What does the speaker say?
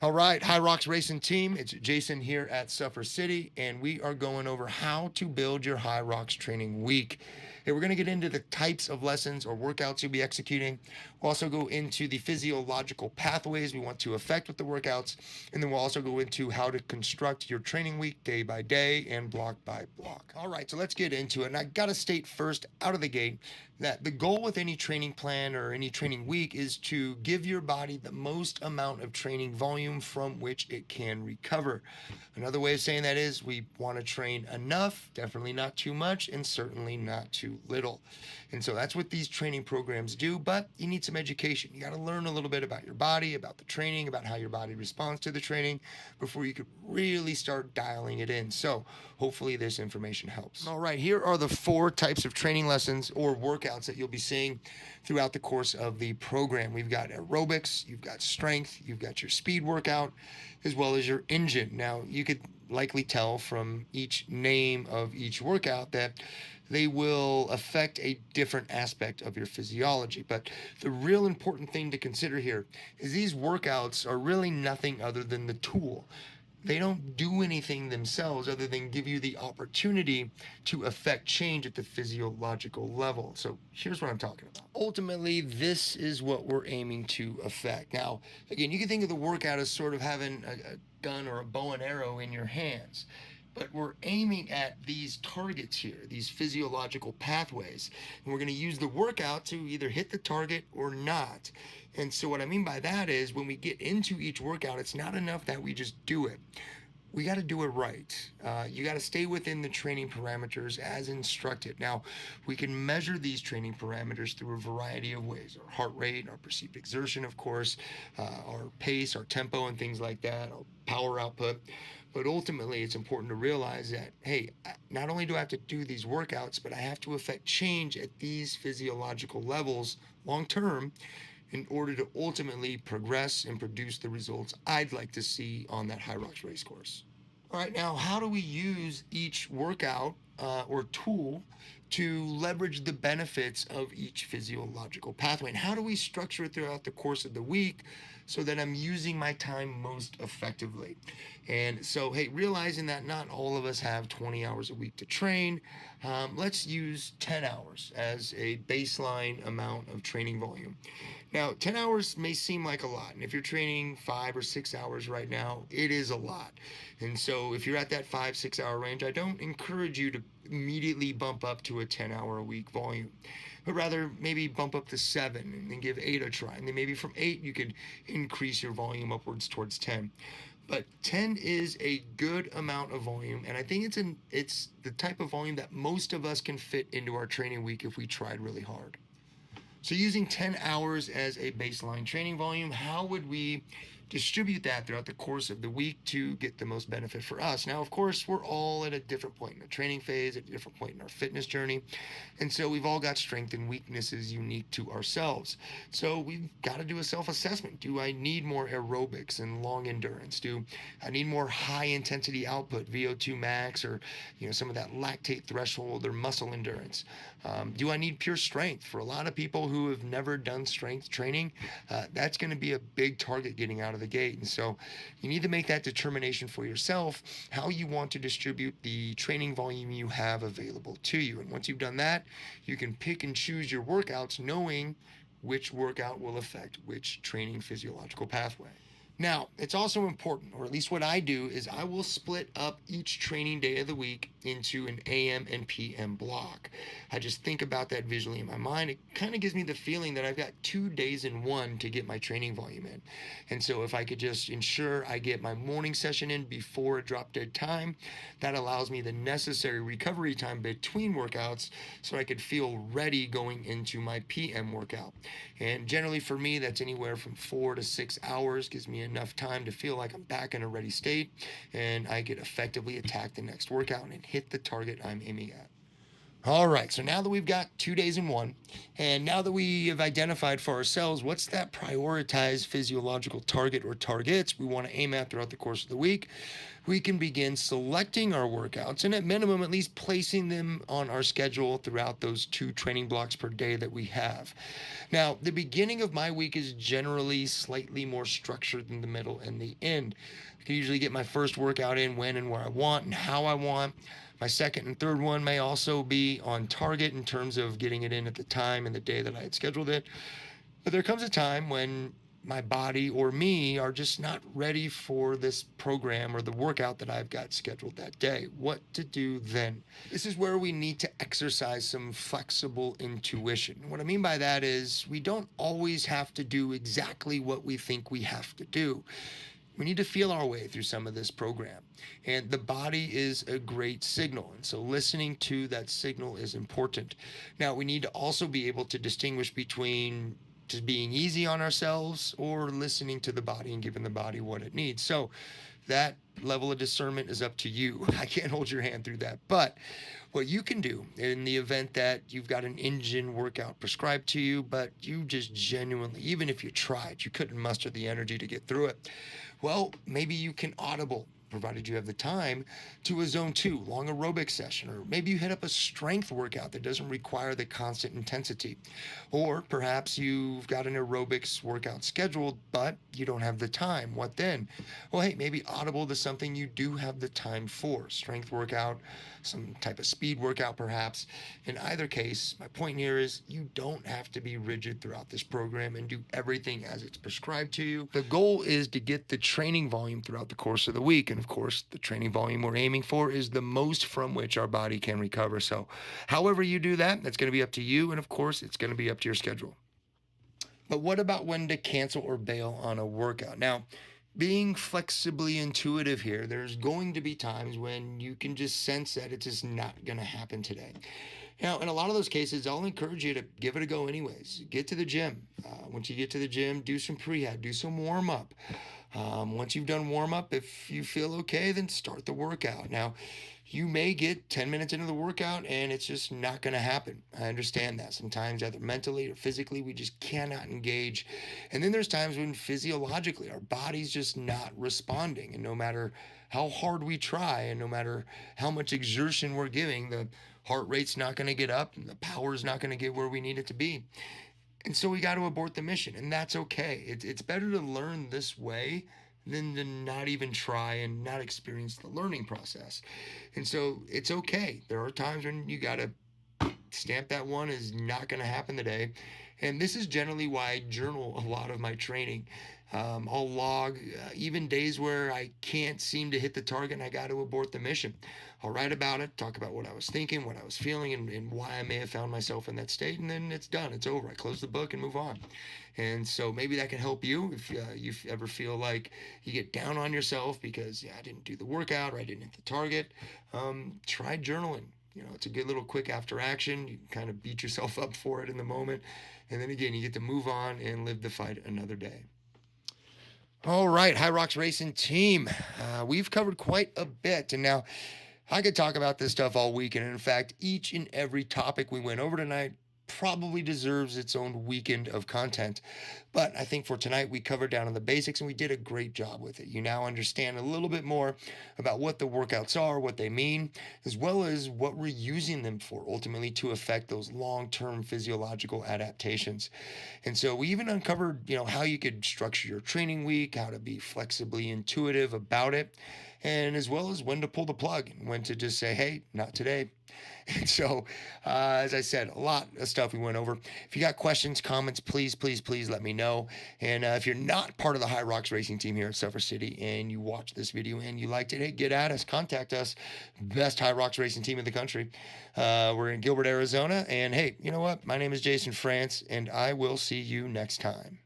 All right, HYROX Racing Team, it's Jason here at Suffer City, and we are going over how to build your HYROX training week. Hey, we're going to get into the types of lessons or workouts you'll be executing. We'll also go into the physiological pathways we want to affect with the workouts, and then we'll also go into how to construct your training week day by day and block by block. All right, so let's get into it. And I got to state first out of the gate that the goal with any training plan or any training week is to give your body the most amount of training volume from which it can recover. Another way of saying that is we want to train enough, definitely not too much, and certainly not too little. And so that's what these training programs do, but you need some education. You got to learn a little bit about your body, about the training, about how your body responds to the training before you could really start dialing it in. So hopefully this information helps. All right, here are the 4 types of training lessons or workouts that you'll be seeing throughout the course of the program. We've got aerobics, you've got strength, you've got your speed workout, as well as your engine. Now, you could likely tell from each name of each workout that they will affect a different aspect of your physiology. But the real important thing to consider here is these workouts are really nothing other than the tool. They don't do anything themselves other than give you the opportunity to affect change at the physiological level. So here's what I'm talking about. Ultimately, this is what we're aiming to affect. Now, again, you can think of the workout as sort of having a gun or a bow and arrow in your hands. But we're aiming at these targets here, these physiological pathways. And we're going to use the workout to either hit the target or not. And so what I mean by that is when we get into each workout, it's not enough that we just do it. We got to do it right. You got to stay within the training parameters as instructed. Now, we can measure these training parameters through a variety of ways. Our heart rate, our perceived exertion, of course, our pace, our tempo, and things like that, our power output. But ultimately, it's important to realize that, hey, not only do I have to do these workouts, but I have to affect change at these physiological levels long term in order to ultimately progress and produce the results I'd like to see on that HYROX race course. All right, now how do we use each workout or tool to leverage the benefits of each physiological pathway? And how do we structure it throughout the course of the week so that I'm using my time most effectively? And so, hey, realizing that not all of us have 20 hours a week to train, let's use 10 hours as a baseline amount of training volume. Now, 10 hours may seem like a lot, and if you're training 5 or 6 hours right now, it is a lot. And so if you're at that 5-6 hour range, I don't encourage you to immediately bump up to a 10-hour a week volume, but rather maybe bump up to 7 and then give 8 a try. And then maybe from 8, you could increase your volume upwards towards 10. But 10 is a good amount of volume, and I think it's the type of volume that most of us can fit into our training week if we tried really hard. So using 10 hours as a baseline training volume, how would we distribute that throughout the course of the week to get the most benefit for us? Now, of course, we're all at a different point in the training phase, at a different point in our fitness journey. And so we've all got strengths and weaknesses unique to ourselves. So we've got to do a self-assessment. Do I need more aerobics and long endurance? Do I need more high intensity output, VO2 max, or some of that lactate threshold or muscle endurance? Do I need pure strength? For a lot of people who have never done strength training, that's going to be a big target getting out of the gate. And so you need to make that determination for yourself how you want to distribute the training volume you have available to you. And once you've done that, you can pick and choose your workouts knowing which workout will affect which training physiological pathway. Now, it's also important, or at least what I do, is I will split up each training day of the week into an AM and PM block. I just think about that visually in my mind. It kind of gives me the feeling that I've got 2 days in one to get my training volume in. And so if I could just ensure I get my morning session in before a drop dead time, that allows me the necessary recovery time between workouts so I could feel ready going into my PM workout. And generally for me, that's anywhere from 4 to 6 hours, gives me enough time to feel like I'm back in a ready state and I could effectively attack the next workout and hit the target I'm aiming at. All right. So now that we've got 2 days in one, and now that we have identified for ourselves what's that prioritized physiological target or targets we want to aim at throughout the course of the week, we can begin selecting our workouts and at minimum, at least placing them on our schedule throughout those 2 training blocks per day that we have. Now, the beginning of my week is generally slightly more structured than the middle and the end. I can usually get my first workout in when and where I want and how I want. My second and third one may also be on target in terms of getting it in at the time and the day that I had scheduled it. But there comes a time when my body or me are just not ready for this program or the workout that I've got scheduled that day. What to do then? This is where we need to exercise some flexible intuition. What I mean by that is we don't always have to do exactly what we think we have to do. We need to feel our way through some of this program. And the body is a great signal. And so listening to that signal is important. Now, we need to also be able to distinguish between just being easy on ourselves or listening to the body and giving the body what it needs. So that level of discernment is up to you. I can't hold your hand through that. But what you can do in the event that you've got an engine workout prescribed to you, but you just genuinely, even if you tried, you couldn't muster the energy to get through it, well, maybe you can audible, provided you have the time, to a zone 2 long aerobic session, or maybe you hit up a strength workout that doesn't require the constant intensity, or perhaps you've got an aerobics workout scheduled but you don't have the time. What then? Well, hey, maybe audible to something you do have the time for, strength workout, some type of speed workout perhaps. In either case, my point here is you don't have to be rigid throughout this program and do everything as it's prescribed to you. The goal is to get the training volume throughout the course of the week. And of course, the training volume we're aiming for is the most from which our body can recover. So however you do that, that's going to be up to you. And of course, it's going to be up to your schedule. But what about when to cancel or bail on a workout? Now, being flexibly intuitive here, there's going to be times when you can just sense that it's just not going to happen today. Now, in a lot of those cases, I'll encourage you to give it a go anyways. Get to the gym. Once you get to the gym, do some prehab, do some warm up. Once you've done warm up, if you feel okay, then start the workout. Now, you may get 10 minutes into the workout and it's just not going to happen. I understand that. Sometimes, either mentally or physically, we just cannot engage. And then there's times when physiologically our body's just not responding. And no matter how hard we try and no matter how much exertion we're giving, the heart rate's not going to get up and the power's not going to get where we need it to be. And so we got to abort the mission, and that's okay. It's better to learn this way than to not even try and not experience the learning process. And so it's okay. There are times when you got to stamp that one is not going to happen today. And this is generally why I journal a lot of my training. I'll log even days where I can't seem to hit the target and I got to abort the mission. I'll write about it, talk about what I was thinking, what I was feeling, and why I may have found myself in that state. And then it's done. It's over. I close the book and move on. And so maybe that can help you if you ever feel like you get down on yourself because, I didn't do the workout or I didn't hit the target. Try journaling. It's a good little quick after action. You can kind of beat yourself up for it in the moment. And then again, you get to move on and live the fight another day. All right, HYROX Racing Team. We've covered quite a bit. And now I could talk about this stuff all weekend. And in fact, each and every topic we went over tonight probably deserves its own weekend of content. But I think for tonight, we covered down on the basics and we did a great job with it. You now understand a little bit more about what the workouts are, what they mean, as well as what we're using them for ultimately to affect those long-term physiological adaptations. And so we even uncovered, how you could structure your training week, how to be flexibly intuitive about it, and as well as when to pull the plug and when to just say, hey, not today. And so, as I said, a lot of stuff we went over. If you got questions, comments, please, please, please let me know. And if you're not part of the HYROX Racing Team here at Suffer City and you watched this video and you liked it, hey, get at us, contact us. Best HYROX Racing Team in the country. We're in Gilbert, Arizona. And hey, you know what? My name is Jason France, and I will see you next time.